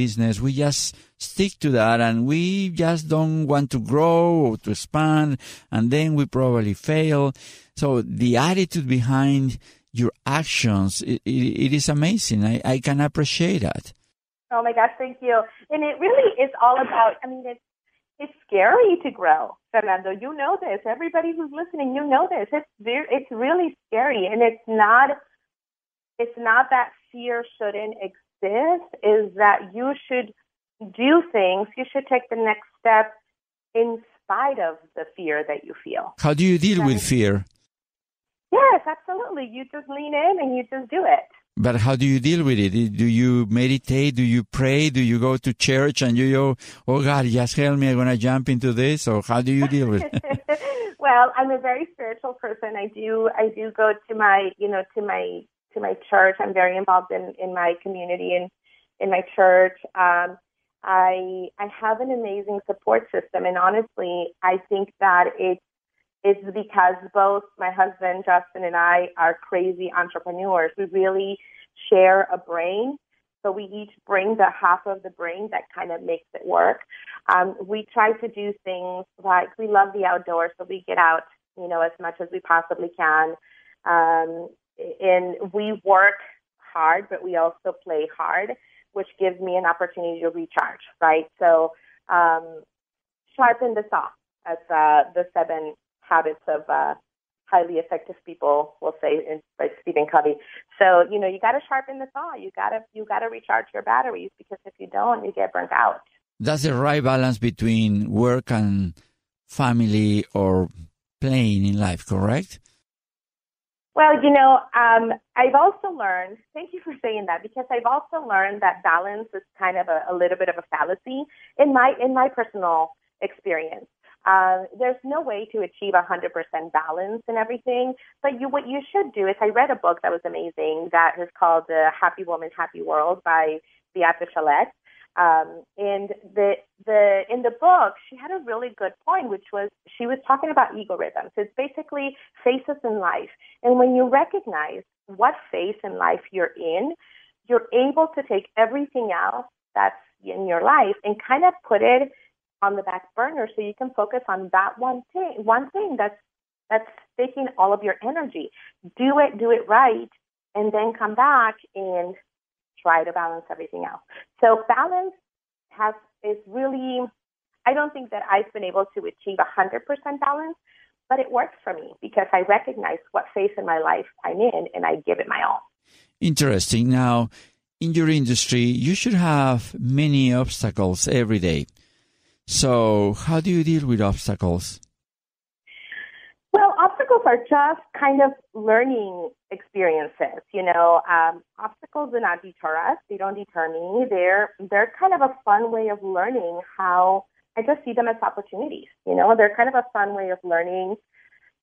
business, we just stick to that and we just don't want to grow or to expand, and then we probably fail. So the attitude behind your actions, it is amazing. I can appreciate that. Oh my gosh, thank you. And it really is all about, it's scary to grow, Fernando. You know this. Everybody who's listening, you know this. It's really scary, and it's not that fear shouldn't exist. Is that you should do things. You should take the next step in spite of the fear that you feel. How do you deal with fear? Yes, absolutely. You just lean in and you just do it. But how do you deal with it? Do you meditate? Do you pray? Do you go to church and you go, oh God, just help me, I'm going to jump into this? Or how do you deal with it? Well, I'm a very spiritual person. I do go to my, to my church. I'm very involved in my community and in my church. I have an amazing support system. And honestly, I think that it's because both my husband, Justin, and I are crazy entrepreneurs. We really share a brain. So we each bring the half of the brain that kind of makes it work. We try to do things like we love the outdoors, so we get out, as much as we possibly can. And we work hard, but we also play hard, which gives me an opportunity to recharge, right? So sharpen the saw, as the 7 habits of highly effective people will say by Stephen Covey. So, you got to sharpen the saw. You got to recharge your batteries, because if you don't, you get burnt out. That's the right balance between work and family or playing in life, correct? Well, I've also learned, thank you for saying that, because I've also learned that balance is kind of a little bit of a fallacy in my personal experience. There's no way to achieve 100% balance in everything, but what you should do is, I read a book that was amazing that is called The Happy Woman, Happy World by Beate Chalet. And in the book, she had a really good point, which was she was talking about ego rhythms. It's basically phases in life. And when you recognize what phase in life you're in, you're able to take everything else that's in your life and kind of put it on the back burner, so you can focus on that one thing that's taking all of your energy. Do it right, and then come back and try to balance everything else. So balance is really, I don't think that I've been able to achieve 100% balance, but it works for me because I recognize what phase in my life I'm in and I give it my all. Interesting. Now, in your industry, you should have many obstacles every day. So how do you deal with obstacles? Well, obstacles are just kind of learning experiences. Obstacles do not deter us. They don't deter me. They're kind of a fun way of learning how I just see them as opportunities. They're kind of a fun way of learning,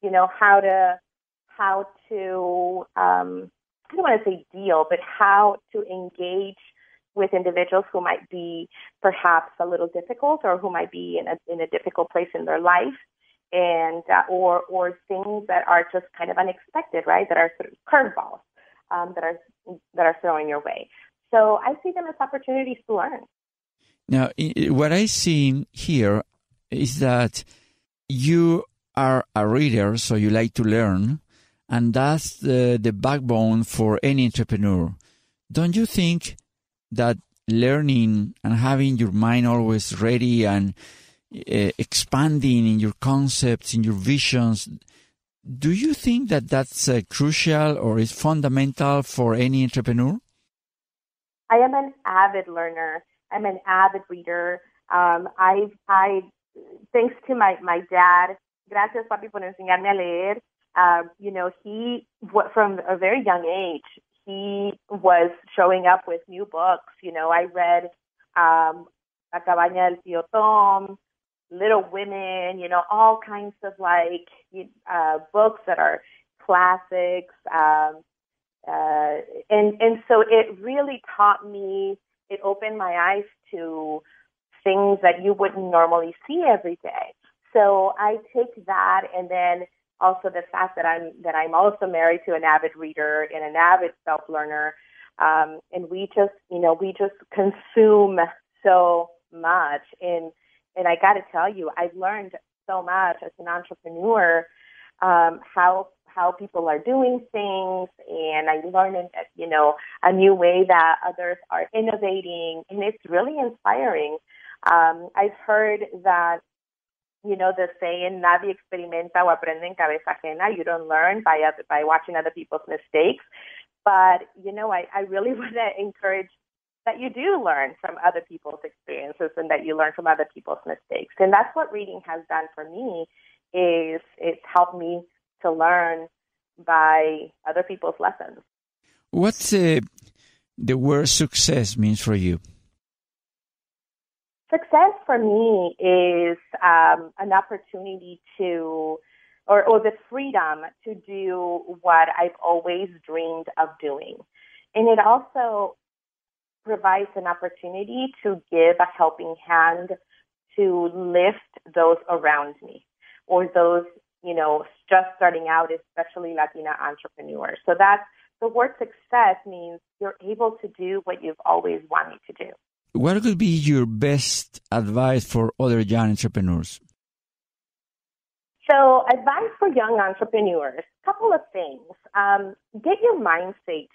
how to I don't want to say deal, but how to engage with individuals who might be perhaps a little difficult or who might be in a difficult place in their life, and or things that are just kind of unexpected, right? That are sort of curveballs that are thrown your way. So I see them as opportunities to learn. Now, what I see here is that you are a reader, so you like to learn, and that's the backbone for any entrepreneur. Don't you think that learning and having your mind always ready and expanding in your concepts, in your visions, do you think that that's crucial or is fundamental for any entrepreneur? I am an avid learner. I'm an avid reader. I thanks to my dad, gracias papi por enseñarme a leer. He from a very young age, he was showing up with new books. I read La Cabaña del Tío Tom, Little Women, all kinds of books that are classics. And so it really taught me, it opened my eyes to things that you wouldn't normally see every day. So I take that, and then also the fact that I'm also married to an avid reader and an avid self-learner. And we just consume so much. And I got to tell you, I've learned so much as an entrepreneur, how people are doing things, and I learned, a new way that others are innovating, and it's really inspiring. I've heard that, the saying, nadie experimenta o aprende en cabeza ajena. You don't learn by watching other people's mistakes. But, I really want to encourage that you do learn from other people's experiences and that you learn from other people's mistakes. And that's what reading has done for me, is it's helped me to learn by other people's lessons. What's the word success means for you? Success for me is an opportunity to, or the freedom to do what I've always dreamed of doing. And it also provides an opportunity to give a helping hand to lift those around me, or those, just starting out, especially Latina entrepreneurs. So that's the word success means you're able to do what you've always wanted to do. What would be your best advice for other young entrepreneurs? So advice for young entrepreneurs, a couple of things. Get your mindset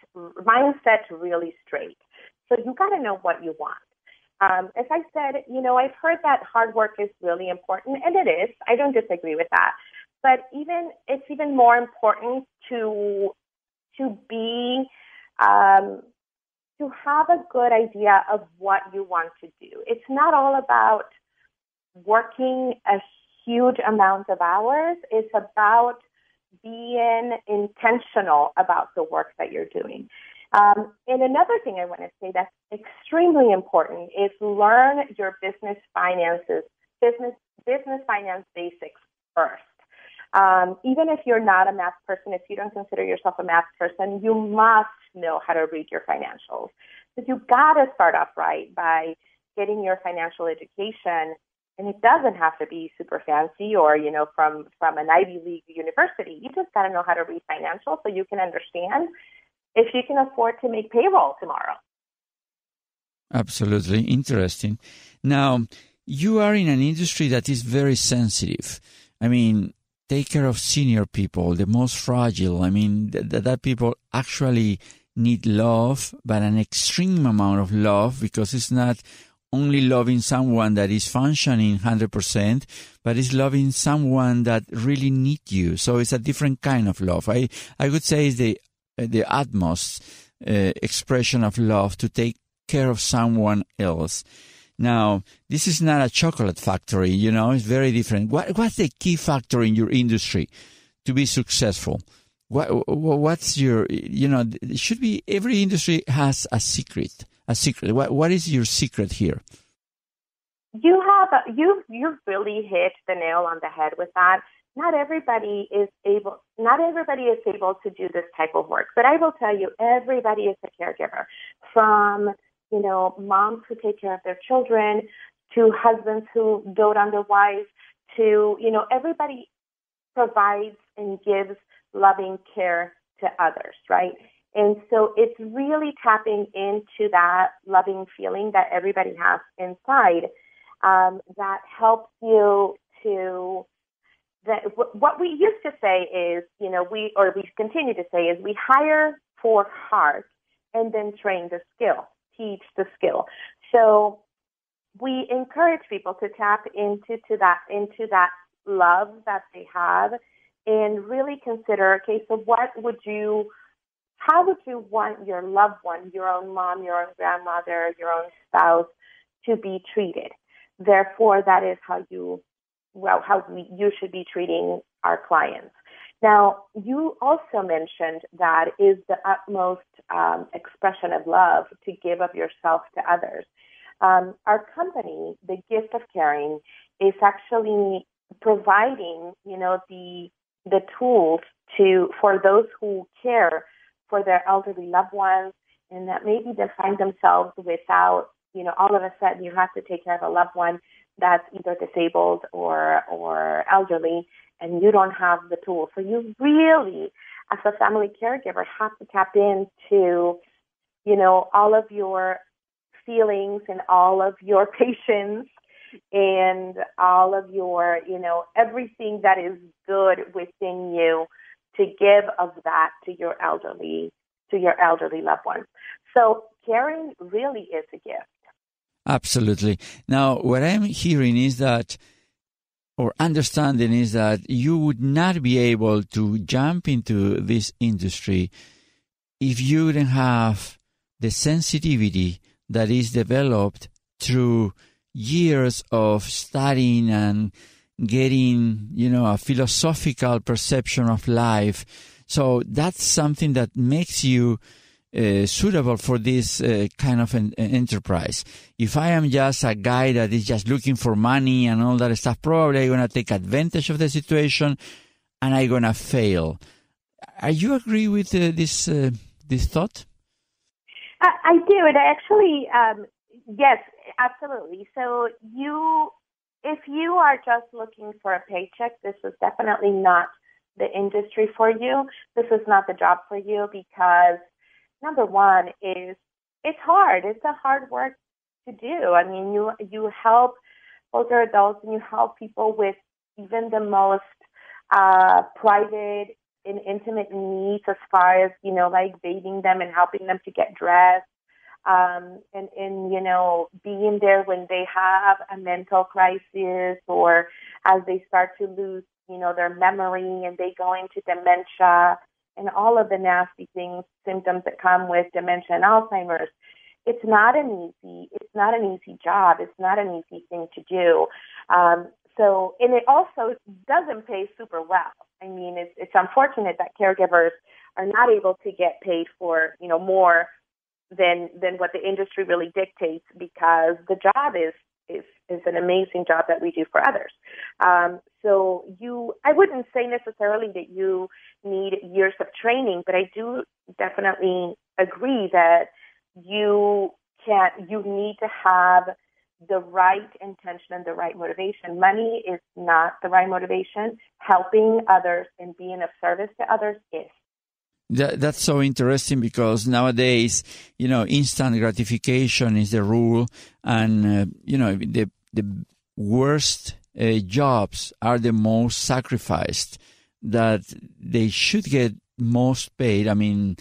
really straight. So you got to know what you want. As I said, I've heard that hard work is really important, and it is. I don't disagree with that. But it's even more important to be to have a good idea of what you want to do. It's not all about working a huge amount of hours. It's about being intentional about the work that you're doing. And another thing I want to say that's extremely important is learn your business finance basics first. Even if you're not a math person, if you don't consider yourself a math person, you must know how to read your financials. So you've got to start off right by getting your financial education. And it doesn't have to be super fancy or, from an Ivy League university. You just got to know how to read financials so you can understand if you can afford to make payroll tomorrow. Absolutely. Interesting. Now, you are in an industry that is very sensitive. I mean, take care of senior people, the most fragile. I mean, that people actually need love, but an extreme amount of love, because it's not only loving someone that is functioning 100%, but it's loving someone that really needs you. So it's a different kind of love. I would say it's the utmost expression of love to take care of someone else. Now, this is not a chocolate factory, it's very different. What's the key factor in your industry to be successful? What's your, it should be, every industry has a secret. What is your secret here? You've really hit the nail on the head with that. Not everybody is able to do this type of work, but I will tell you, everybody is a caregiver, from moms who take care of their children, to husbands who dote on their wives, to, everybody provides and gives loving care to others, right? And so it's really tapping into that loving feeling that everybody has inside that helps you to, what we used to say is, we continue to say is we hire for heart and then train the skill. Teach the skill. So we encourage people to tap into that love that they have, and really consider, okay, so how would you want your loved one, your own mom, your own grandmother, your own spouse to be treated? Therefore, that is how you should be treating our clients. Now, you also mentioned that is the utmost expression of love, to give of yourself to others. Our company, The Gift of Caring, is actually providing, the tools for those who care for their elderly loved ones, and that maybe they find themselves without, all of a sudden you have to take care of a loved one that's either disabled or elderly, and you don't have the tools. So you really, as a family caregiver, have to tap into all of your feelings and all of your patience and all of your, everything that is good within you to give of that to your elderly loved ones. So caring really is a gift. Absolutely. Now, what I'm hearing is that, or understanding is that you would not be able to jump into this industry if you didn't have the sensitivity that is developed through years of studying and getting, a philosophical perception of life. So that's something that makes you suitable for this kind of an enterprise. If I am just a guy that is just looking for money and all that stuff, probably I'm going to take advantage of the situation and I'm going to fail. Are you agree with this thought? I do. And I actually, yes, absolutely. So if you are just looking for a paycheck, this is definitely not the industry for you. This is not the job for you because number one is it's hard. It's a hard work to do. I mean, you help older adults and you help people with even the most private and intimate needs as far as, like bathing them and helping them to get dressed. And being there when they have a mental crisis or as they start to lose, their memory and they go into dementia and all of the nasty symptoms that come with dementia and Alzheimer's. It's not an easy job. It's not an easy thing to do. And it also doesn't pay super well. I mean, it's unfortunate that caregivers are not able to get paid for, more than what the industry really dictates because the job is an amazing job that we do for others. I wouldn't say necessarily that you need years of training, but I do definitely agree that you need to have the right intention and the right motivation. Money is not the right motivation. Helping others and being of service to others is. That's so interesting because nowadays, instant gratification is the rule, and the worst jobs are the most sacrificed. That they should get most paid. I mean,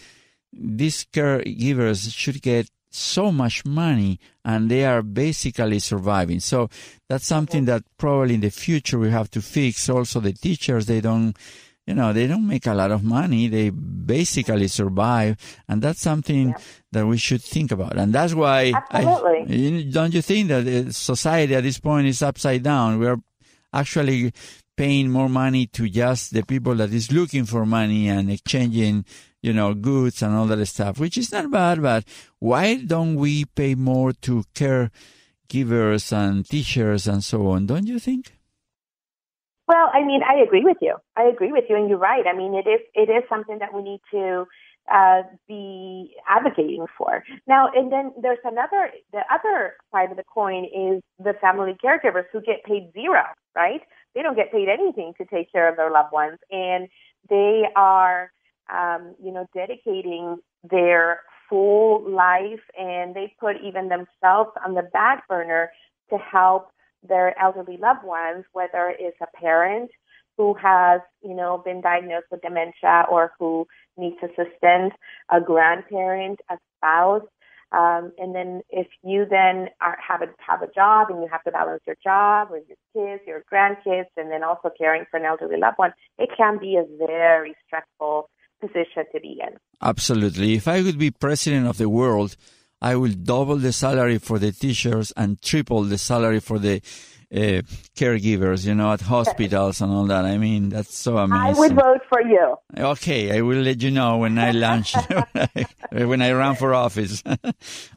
these caregivers should get so much money, and they are basically surviving. So that's something that probably in the future we have to fix. Also, the teachers, they don't make a lot of money. They basically survive. And that's something that we should think about. And that's why, don't you think that society at this point is upside down? We're actually paying more money to just the people that is looking for money and exchanging, goods and all that stuff, which is not bad. But why don't we pay more to caregivers and teachers and so on? Don't you think? Well, I mean, I agree with you, and you're right. I mean, it is something that we need to be advocating for. Now, and then there's the other side of the coin is the family caregivers who get paid zero, right? They don't get paid anything to take care of their loved ones, and they are, dedicating their full life, and they put even themselves on the back burner to help their elderly loved ones, whether it's a parent who has, been diagnosed with dementia or who needs assistance, a grandparent, a spouse. And then if you then have a job and you have to balance your job with your kids, your grandkids, and then also caring for an elderly loved one, it can be a very stressful position to be in. Absolutely. If I could be president of the world, I will double the salary for the teachers and triple the salary for the caregivers, at hospitals and all that. I mean, that's so amazing. I would vote for you. Okay, I will let you know when I launch, when I run for office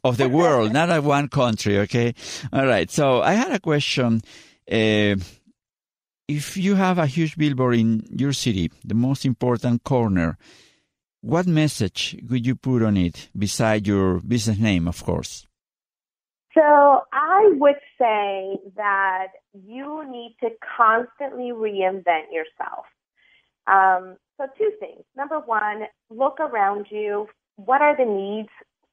of the world, not of one country, okay? All right, so I had a question. If you have a huge billboard in your city, the most important corner, what message would you put on it beside your business name, of course? So I would say that you need to constantly reinvent yourself. So two things. Number one, look around you. What are the needs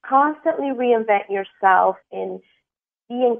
constantly reinvent yourself, in being